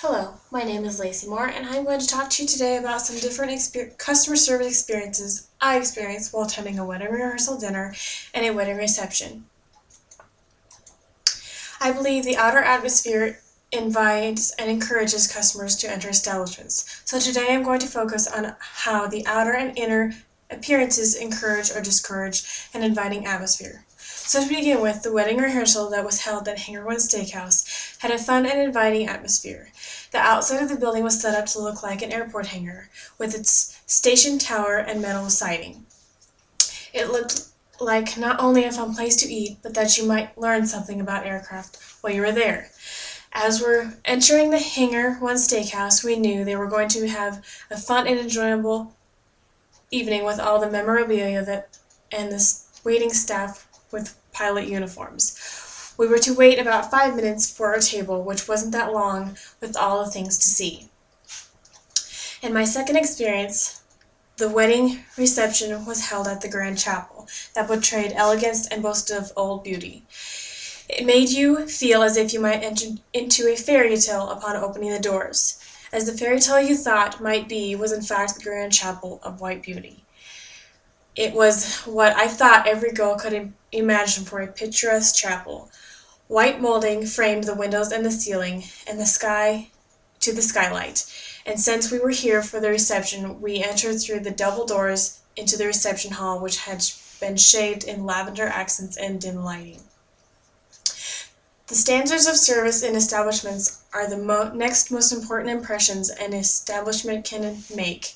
Hello, my name is Lacey Moore, and I'm going to talk to you today about some different customer service experiences I experienced while attending a wedding rehearsal dinner and a wedding reception. I believe the outer atmosphere invites and encourages customers to enter establishments. So today I'm going to focus on how the outer and inner appearances encourage or discourage an inviting atmosphere. So to begin with, the wedding rehearsal that was held at Hangar One Steakhouse had a fun and inviting atmosphere. The outside of the building was set up to look like an airport hangar, with its station tower and metal siding. It looked like not only a fun place to eat, but that you might learn something about aircraft while you were there. As we're entering the Hangar One Steakhouse, we knew they were going to have a fun and enjoyable evening with all the memorabilia and the waiting staff with pilot uniforms. We were to wait about 5 minutes for our table, which wasn't that long with all the things to see. In my second experience, the wedding reception was held at the Grand Chapel that portrayed elegance and boasted of old beauty. It made you feel as if you might enter into a fairy tale upon opening the doors, as the fairy tale you thought might be was in fact the Grand Chapel of white beauty. It was what I thought every girl could imagine for a picturesque chapel. White molding framed the windows and the ceiling, and the sky to the skylight. And since we were here for the reception, we entered through the double doors into the reception hall, which had been shaded in lavender accents and dim lighting. The standards of service in establishments are the next most important impressions an establishment can make.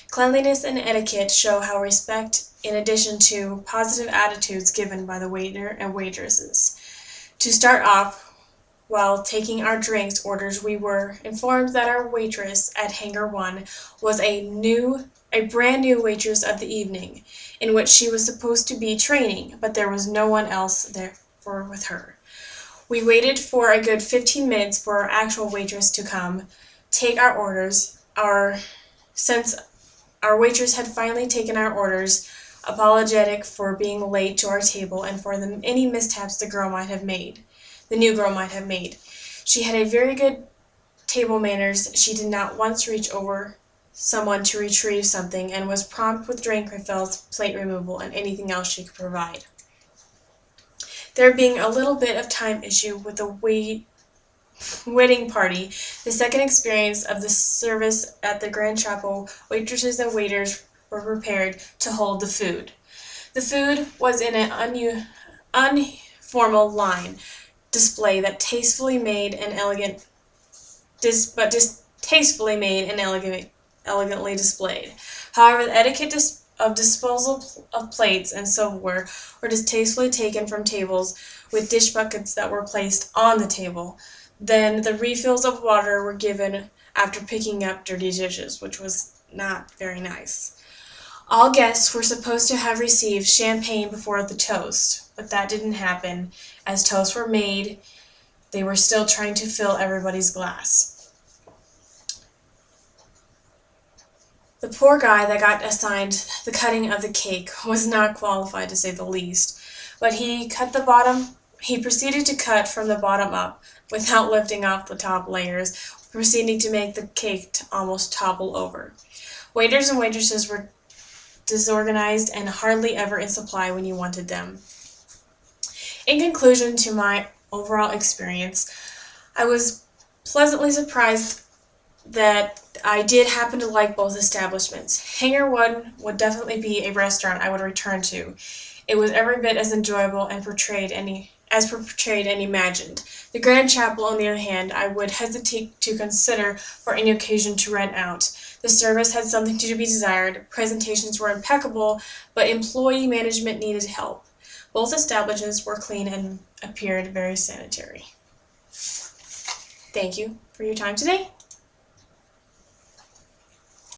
Cleanliness and etiquette show how respect, in addition to positive attitudes given by the waiter and waitresses. To start off, while taking our drinks orders, we were informed that our waitress at Hangar One was a brand new waitress of the evening, in which she was supposed to be training, but there was no one else there with her. We waited for a good 15 minutes for our actual waitress to come, take our orders. Since our waitress had finally taken our orders, apologetic for being late to our table and for any mishaps the new girl might have made. She had a very good table manners. She did not once reach over someone to retrieve something and was prompt with drink refills, plate removal, and anything else she could provide. There being a little bit of time issue with the wedding party, the second experience of the service at the Grand Chapel, waitresses and waiters were prepared to hold the food. The food was in an unformal line display that tastefully made and elegantly displayed. However, the etiquette of disposal of plates and silverware were distastefully taken from tables with dish buckets that were placed on the table. Then the refills of water were given after picking up dirty dishes, which was not very nice. All guests were supposed to have received champagne before the toast, but that didn't happen. As toasts were made, they were still trying to fill everybody's glass. The poor guy that got assigned the cutting of the cake was not qualified, to say the least, but he proceeded to cut from the bottom up without lifting off the top layers, proceeding to make the cake almost topple over. Waiters and waitresses were disorganized and hardly ever in supply when you wanted them. In conclusion to my overall experience, I was pleasantly surprised that I did happen to like both establishments. Hangar One would definitely be a restaurant I would return to. It was every bit as enjoyable and portrayed and imagined. The Grand Chapel, on the other hand, I would hesitate to consider for any occasion to rent out. The service had something to be desired, presentations were impeccable, but employee management needed help. Both establishments were clean and appeared very sanitary. Thank you for your time today.